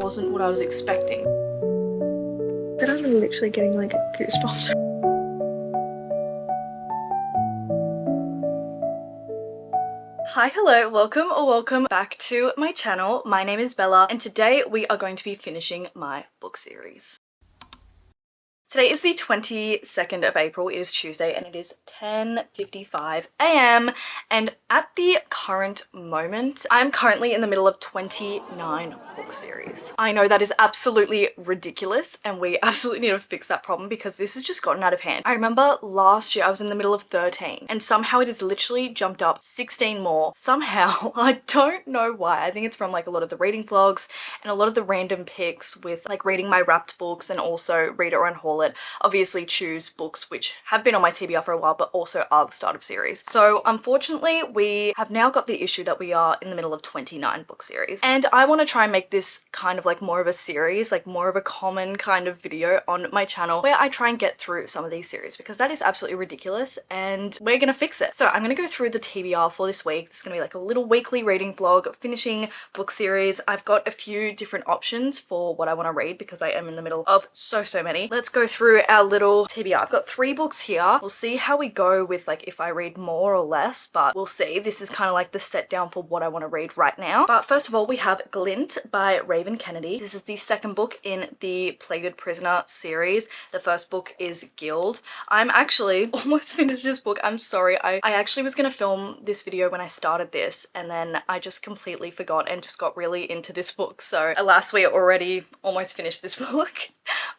wasn't what I was expecting. But I'm literally getting like goosebumps. Hi, hello, welcome back to my channel. My name is Bella and today we are going to be finishing my book series. Today is the 22nd of April, it is Tuesday and it is 10:55 a.m. and at the current moment, I'm currently in the middle of 29 book series. I know that is absolutely ridiculous and we absolutely need to fix that problem because this has just gotten out of hand. I remember last year I was in the middle of 13 and somehow it has literally jumped up 16 more. Somehow, I don't know why. I think it's from like a lot of the reading vlogs and a lot of the random pics with like reading my wrapped books and also read it or unhaul it. Obviously choose books which have been on my TBR for a while but also are the start of series. So unfortunately we have now got the issue that we are in the middle of 29 book series and I want to try and make this kind of like more of a series, like more of a common kind of video on my channel where I try and get through some of these series because that is absolutely ridiculous and we're gonna fix it. So I'm gonna go through the TBR for this week. This is gonna be like a little weekly reading vlog finishing book series. I've got a few different options for what I want to read because I am in the middle of so many. Let's go through our little TBR. I've got 3 books here. We'll see how we go with like if I read more or less, but we'll see. This is kind of like the set down for what I want to read right now. But first of all, we have Glint by Raven Kennedy. This is the second book in the Plated Prisoner series. The first book is Guild. I'm actually almost finished this book. I'm sorry. I actually was going to film this video when I started this and then I just completely forgot and just got really into this book. So alas, we already almost finished this book.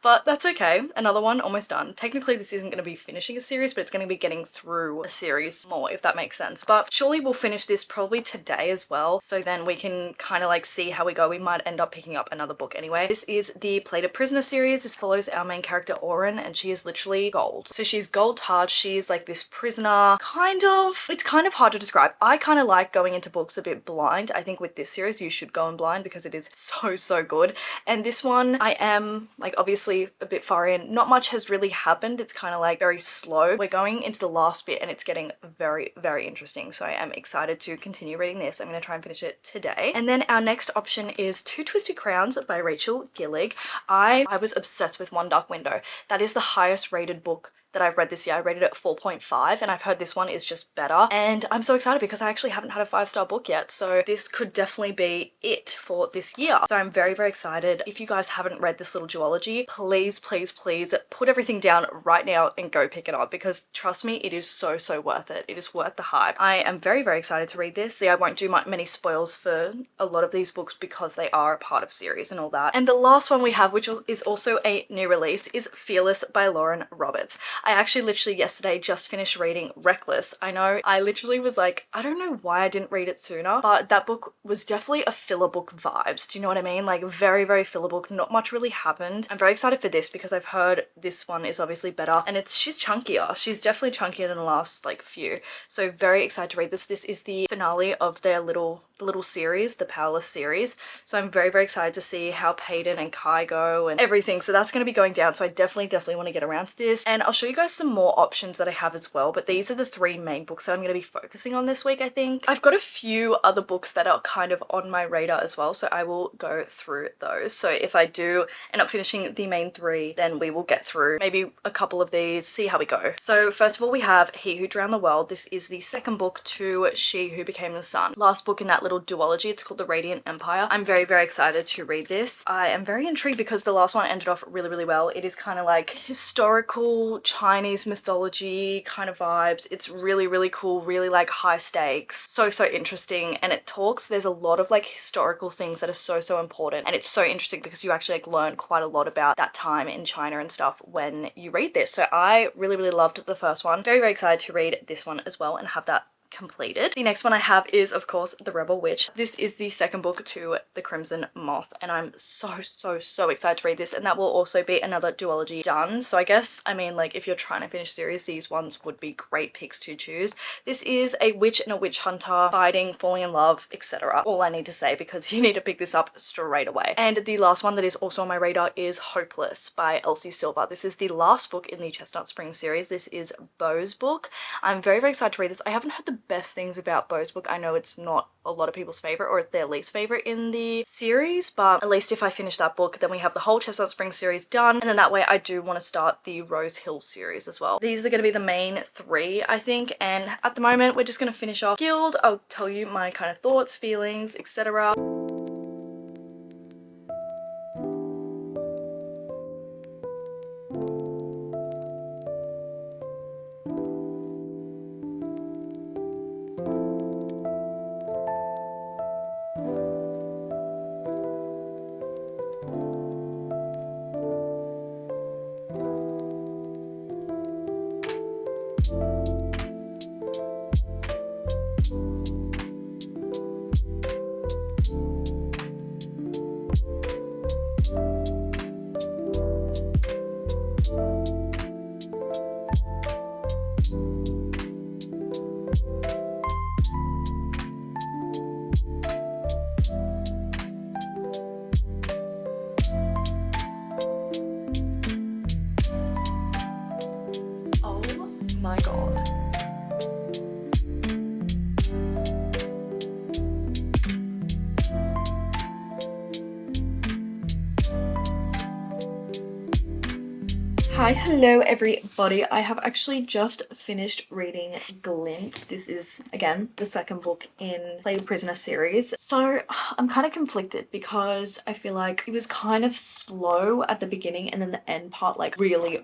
But that's okay. Another one almost done. Technically this isn't going to be finishing a series, but it's going to be getting through a series more, if that makes sense. But surely we'll finish this probably today as well, so then we can kind of like see how we go. We might end up picking up another book anyway. This is the Plated Prisoner series. This follows our main character Oren and she is literally gold. So she's gold hard. She's like this prisoner kind of, it's kind of hard to describe. I kind of like going into books a bit blind. I think with this series you should go in blind because it is so good. And this one I am like obviously a bit far in. Not much has really happened. It's kind of like very slow. We're going into the last bit and it's getting very interesting. So I am excited to continue reading this. I'm going to try and finish it today. And then our next option is Two Twisted Crowns by Rachel Gillig. I was obsessed with One Dark Window. That is the highest rated book that I've read this year. I rated it 4.5 and I've heard this one is just better and I'm so excited because I actually haven't had a 5-star book yet, so this could definitely be it for this year. So I'm very excited. If you guys haven't read this little duology, please put everything down right now and go pick it up because trust me, it is so worth it. It is worth the hype. I am very excited to read this. See, I won't do many spoils for a lot of these books because they are a part of series and all that. And the last one we have, which is also a new release, is Fearless by Lauren Roberts. I actually literally yesterday just finished reading Reckless. I know I literally was like, I don't know why I didn't read it sooner, but that book was definitely a filler book vibes. Do you know what I mean? Like very filler book. Not much really happened. I'm very excited for this because I've heard this one is obviously better and she's chunkier. She's definitely chunkier than the last like few. So very excited to read this. This is the finale of their little series, the Powerless series. So I'm very excited to see how Peyton and Kai go and everything. So that's going to be going down. So I definitely want to get around to this and I'll show you guys some more options that I have as well, but these are the 3 main books that I'm going to be focusing on this week. I think I've got a few other books that are kind of on my radar as well, so I will go through those. So if I do end up finishing the main 3, then we will get through maybe a couple of these, see how we go. So first of all we have He Who Drowned the World. This is the second book to She Who Became the Sun. Last book in that little duology. It's called The Radiant Empire. I'm very excited to read this. I am very intrigued because the last one ended off really well. It is kind of like historical Chinese mythology kind of vibes. It's really cool, really like high stakes, so interesting, and it talks, there's a lot of like historical things that are so important, and it's so interesting because you actually like learn quite a lot about that time in China and stuff when you read this. So I really loved the first one. Very excited to read this one as well and have that completed. The next one I have is of course The Rebel Witch. This is the second book to The Crimson Moth and I'm so excited to read this, and that will also be another duology done. So I guess, I mean, like if you're trying to finish series, these ones would be great picks to choose. This is a witch and a witch hunter fighting, falling in love, etc. All I need to say because you need to pick this up straight away. And the last one that is also on my radar is Hopeless by Elsie Silver. This is the last book in the Chestnut Spring series. This is Beau's book. I'm very excited to read this. I haven't heard the best things about Beau's book. I know it's not a lot of people's favorite, or it's their least favorite in the series, but at least if I finish that book, then we have the whole Chestnut Springs series done, and then that way I do want to start the Rose Hill series as well. These are going to be the main three, I think, and at the moment we're just going to finish off Guild. I'll tell you my kind of thoughts, feelings, etc. Oh my god. Hi, hello everybody. I have actually just finished reading Glint. This is, again, the second book in Played Prisoner series. So I'm kind of conflicted because I feel like it was kind of slow at the beginning, and then the end part like really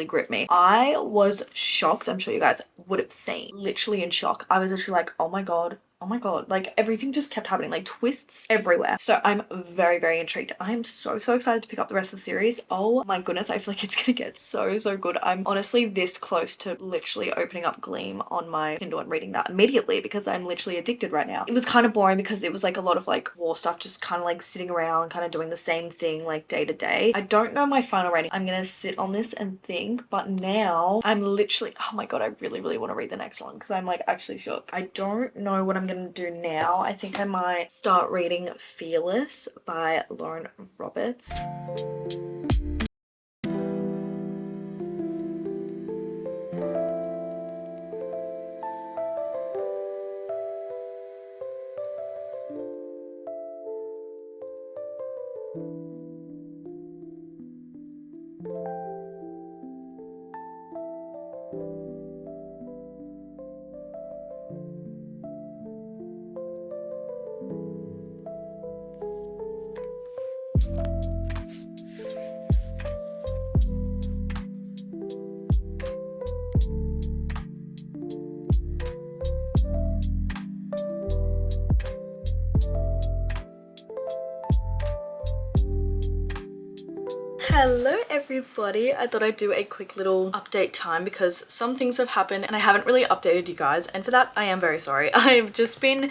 gripped me. I was shocked. I'm sure you guys would have seen. Literally in shock. I was literally like, oh my god. Oh my god, like everything just kept happening, like twists everywhere. So I'm very intrigued. I'm so excited to pick up the rest of the series. Oh my goodness, I feel like it's gonna get so good. I'm honestly this close to literally opening up Gleam on my Kindle and reading that immediately because I'm literally addicted right now. It was kind of boring because it was like a lot of like war stuff, just kind of like sitting around kind of doing the same thing like day to day. I don't know my final rating. I'm gonna sit on this and think, but now I'm literally, oh my god, I really want to read the next one because I'm like actually shocked. I don't know what I'm gonna do now. I think I might start reading Fearless by Lauren Roberts. Hello everybody, I thought I'd do a quick little update time because some things have happened and I haven't really updated you guys, and for that I am very sorry. I've been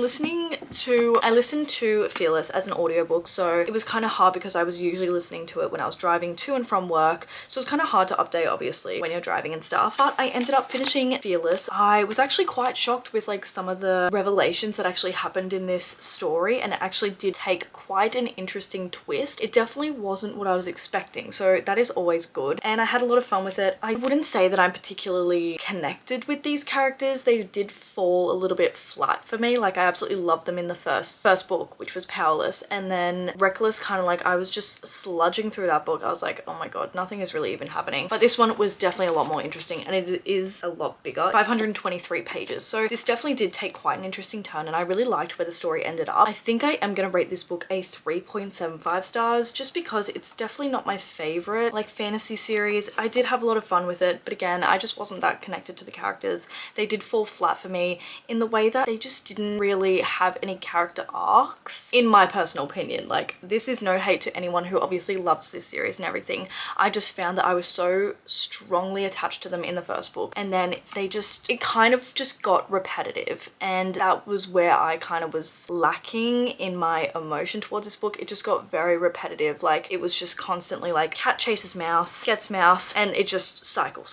listening to, I listened to Fearless as an audiobook, so it was kind of hard because I was usually listening to it when I was driving to and from work, so it's kind of hard to update obviously when you're driving and stuff, but I ended up finishing Fearless. I was actually quite shocked with like some of the revelations that actually happened in this story, and it actually did take quite an interesting twist. It definitely wasn't what I was expecting, so that is always good, and I had a lot of fun with it. I wouldn't say that I'm particularly connected with these characters. They did fall a little bit flat for me. Like I absolutely loved them in the first book, which was Powerless, and then Reckless, kind of like I was just sludging through that book. I was like, oh my god, nothing is really even happening. But this one was definitely a lot more interesting, and it is a lot bigger, 523 pages, so this definitely did take quite an interesting turn, and I really liked where the story ended up. I think I am gonna rate this book a 3.75 stars just because it's definitely not my favorite like fantasy series. I did have a lot of fun with it, but again, I just wasn't that connected to the characters. They did fall flat for me in the way that they just didn't really have any character arcs, in my personal opinion. Like, this is no hate to anyone who obviously loves this series and everything. I just found that I was so strongly attached to them in the first book, and then it kind of just got repetitive, and that was where I kind of was lacking in my emotion towards this book. It just got very repetitive. Like, it was just constantly constantly like cat chases mouse, gets mouse, and it just cycle.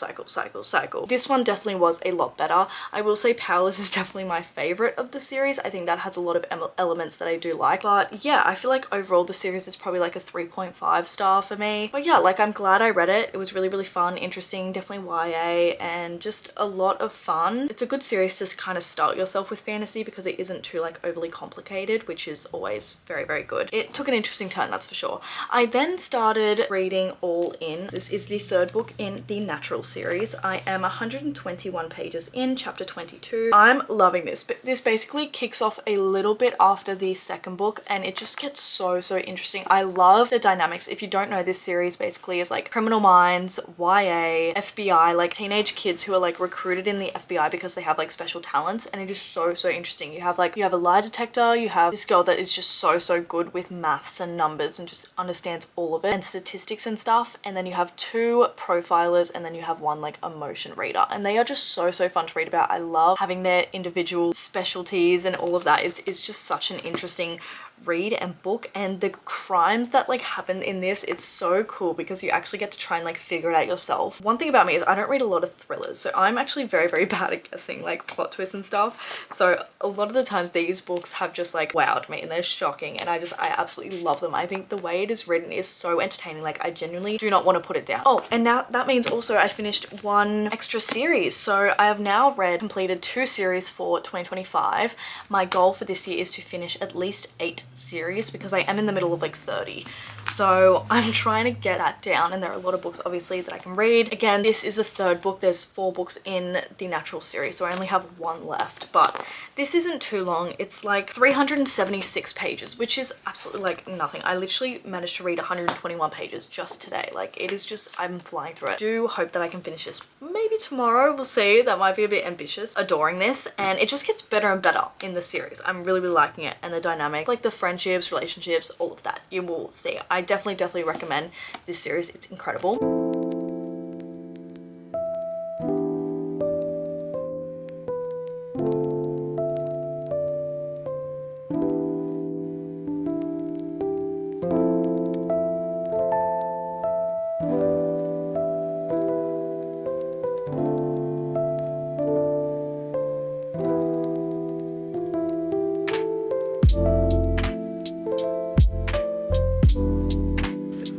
This one definitely was a lot better. I will say Powerless is definitely my favorite of the series. I think that has a lot of elements that I do like, but yeah, I feel like overall the series is probably like a 3.5 star for me. But yeah, like I'm glad I read it. It was really fun, interesting, definitely YA, and just a lot of fun. It's a good series to kind of start yourself with fantasy because it isn't too like overly complicated, which is always very good. It took an interesting turn, that's for sure. I then started reading All In. This is the third book in the Natural series. I am 121 pages in, chapter 22. I'm loving this, but this basically kicks off a little bit after the second book and it just gets so interesting. I love the dynamics. If you don't know, this series basically is like Criminal Minds, YA, FBI, like teenage kids who are like recruited in the FBI because they have like special talents, and it is so interesting. You have a lie detector, you have this girl that is just so good with maths and numbers and just understands all of it and statistics and stuff, and then you have two profilers, and then you have one like emotion reader, and they are just so fun to read about. I love having their individual specialties and all of that. It's just such an interesting read and book, and the crimes that like happen in this, it's so cool because you actually get to try and like figure it out yourself. One thing about me is I don't read a lot of thrillers, so I'm actually very bad at guessing like plot twists and stuff. So a lot of the times these books have just like wowed me and they're shocking, and I absolutely love them. I think the way it is written is so entertaining. Like I genuinely do not want to put it down. Oh, and now that means also I finished one extra series, so I have now completed 2 series for 2025. My goal for this year is to finish at least 8 series because I am in the middle of like 30, so I'm trying to get that down, and there are a lot of books obviously that I can read. Again, this is the third book. There's 4 books in the Natural series, so I only have 1 left, but this isn't too long. It's like 376 pages, which is absolutely like nothing. I literally managed to read 121 pages just today. Like it is just, I'm flying through it. Do hope that I can finish this maybe tomorrow. We'll see. That might be a bit ambitious. Adoring this, and it just gets better and better in the series. I'm really liking it, and the dynamic, like the friendships, relationships, all of that, you will see. I definitely recommend this series. It's incredible.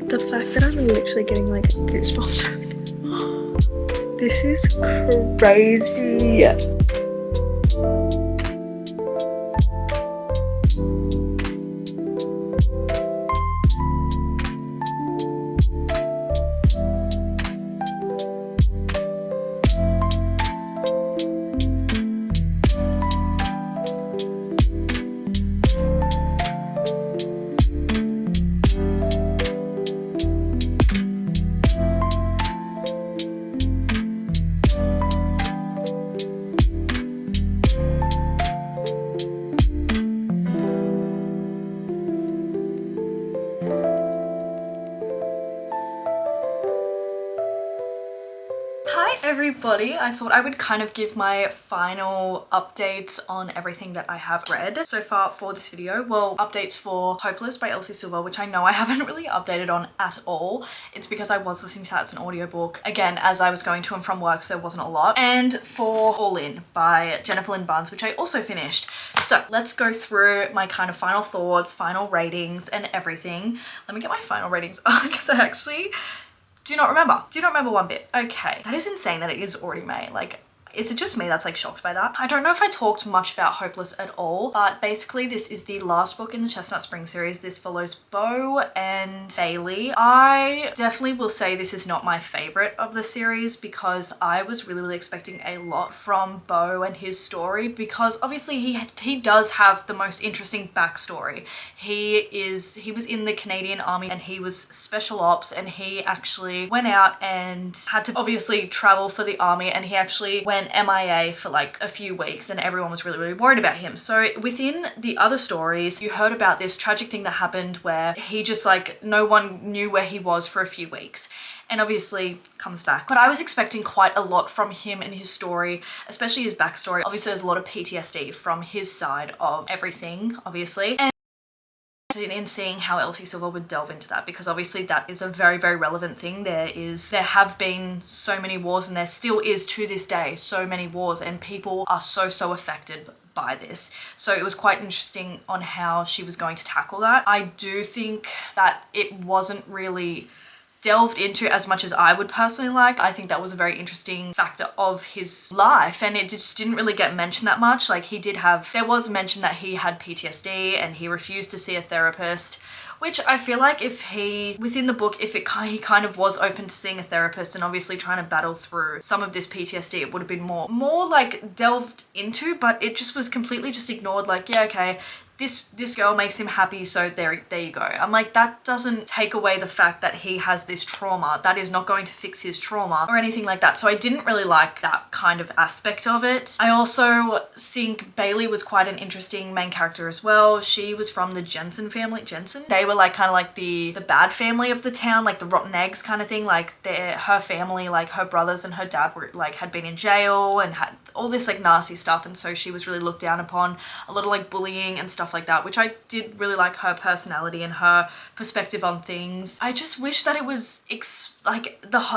The fact that I'm literally getting like goosebumps. This is crazy. Hi everybody, I thought I would kind of give my final updates on everything that I have read so far for this video. Well, updates for Hopeless by Elsie Silver, which I know I haven't really updated on at all. It's because I was listening to that as an audiobook, again, as I was going to and from work, so there wasn't a lot. And for All In by Jennifer Lynn Barnes, which I also finished. So let's go through my kind of final thoughts, final ratings and everything. Let me get my final ratings up because I actually do not remember one bit. Okay, that is insane that it is already May. Like, is it just me that's like shocked by that? I don't know if I talked much about Hopeless at all, but basically this is the last book in the Chestnut Spring series. This follows Beau and Bailey. I definitely will say this is not my favorite of the series because I was really expecting a lot from Beau and his story, because obviously he does have the most interesting backstory. He was in the Canadian Army and he was special ops, and he actually went out and had to obviously travel for the army, and he actually went MIA for like a few weeks, and everyone was really worried about him. So within the other stories, you heard about this tragic thing that happened where he just like, no one knew where he was for a few weeks, and obviously comes back. But I was expecting quite a lot from him and his story, especially his backstory. Obviously there's a lot of PTSD from his side of everything, obviously. And in seeing how Elsie Silver would delve into that, because obviously that is a very, very relevant thing. There have been so many wars, and there still is to this day so many wars, and people are so affected by this. So it was quite interesting on how she was going to tackle that. I do think that it wasn't really delved into as much as I would personally like. I think that was a very interesting factor of his life, and it just didn't really get mentioned that much. Like, there was mention that he had PTSD and he refused to see a therapist, which I feel like within the book, he kind of was open to seeing a therapist and obviously trying to battle through some of this PTSD, it would have been more like delved into, but it just was completely just ignored. Like, yeah, okay, this girl makes him happy, so there you go. I'm like, that doesn't take away the fact that he has this trauma. That is not going to fix his trauma or anything like that. So I didn't really like that kind of aspect of it. I also think Bailey was quite an interesting main character as well. She was from the Jensen family. They were like kind of like the bad family of the town, like the rotten eggs kind of thing. Like her family, like her brothers and her dad were like had been in jail and had all this like nasty stuff, and so she was really looked down upon. A lot of like bullying and stuff like that, which I did really like her personality and her perspective on things. I just wish that it was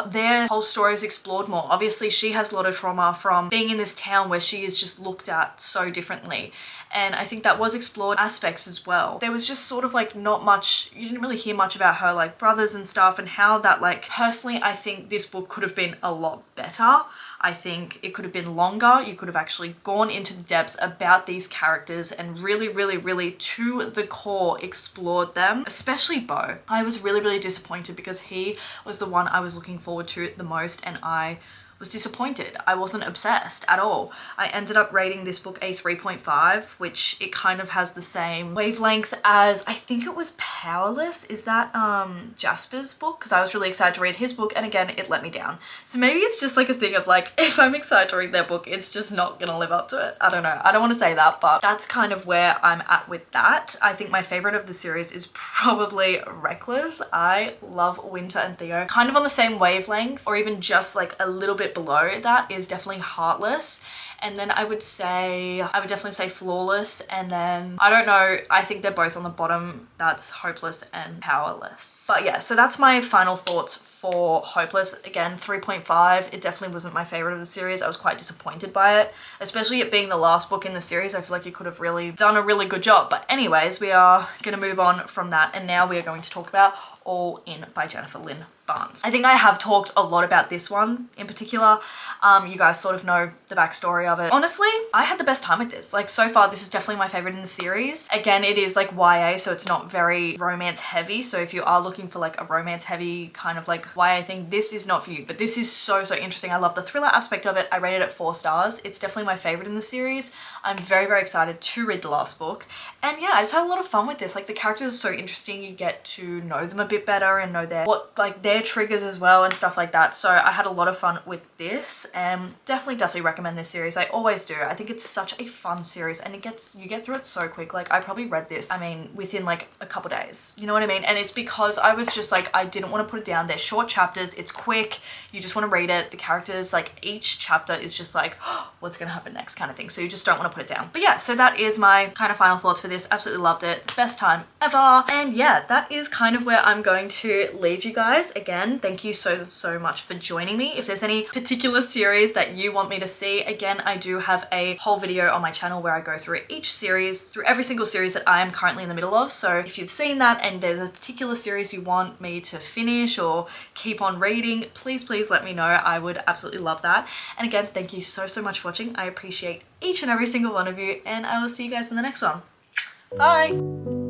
their whole story is explored more. Obviously she has a lot of trauma from being in this town where she is just looked at so differently, and I think that was explored aspects as well. There was just sort of like not much, you didn't really hear much about her like brothers and stuff, and how that, like, personally I think this book could have been a lot better. I think it could have been longer. You could have actually gone into the depth about these characters and really to the core explored them, especially Beau. I was really disappointed because he was the one I was looking forward to the most, and I was disappointed. I wasn't obsessed at all. I ended up rating this book a 3.5, which it kind of has the same wavelength as, I think it was Powerless. Is that Jasper's book? Because I was really excited to read his book, and again, it let me down. So maybe it's just like a thing of like, if I'm excited to read their book, it's just not gonna live up to it. I don't know. I don't want to say that, but that's kind of where I'm at with that. I think my favorite of the series is probably Reckless. I love Winter and Theo. Kind of on the same wavelength, or even just like a little bit below that, is definitely Heartless. And then I would definitely say Flawless, and then I don't know, I think they're both on the bottom. That's Hopeless and Powerless. But yeah, so that's my final thoughts for Hopeless. Again, 3.5. It definitely wasn't my favorite of the series. I was quite disappointed by it, especially it being the last book in the series. I feel like it could have really done a really good job. But anyways, we are gonna move on from that, and now we are going to talk about All In by Jennifer Lynn Barnes. I think I have talked a lot about this one in particular. You guys sort of know the backstory of it. Honestly, I had the best time with this. Like, so far, this is definitely my favorite in the series. Again, it is like YA, so it's not very romance heavy. So if you are looking for like a romance heavy kind of like YA thing, this is not for you. But this is so interesting. I love the thriller aspect of it. I rated it 4 stars. It's definitely my favorite in the series. I'm very excited to read the last book. And yeah, I just had a lot of fun with this. Like, the characters are so interesting. You get to know them a bit better and know their triggers as well and stuff like that. So I had a lot of fun with this, and definitely recommend this series. I always do. I think it's such a fun series, and you get through it so quick. Like, I probably read this, I mean, within like a couple days. You know what I mean? And it's because I was just like, I didn't want to put it down. They're short chapters. It's quick. You just want to read it. The characters, like, each chapter is just like, oh, what's gonna happen next kind of thing. So you just don't want to put it down. But yeah, so that is my kind of final thoughts for this. Absolutely loved it. Best time ever. And yeah, that is kind of where I'm going to leave you guys. Again, thank you so much for joining me. If there's any particular series that you want me to see, again, I do have a whole video on my channel where I go through each series, through every single series that I am currently in the middle of. So if you've seen that and there's a particular series you want me to finish or keep on reading, please let me know. I would absolutely love that. And again, thank you so much for watching. I appreciate each and every single one of you, and I will see you guys in the next one. Bye!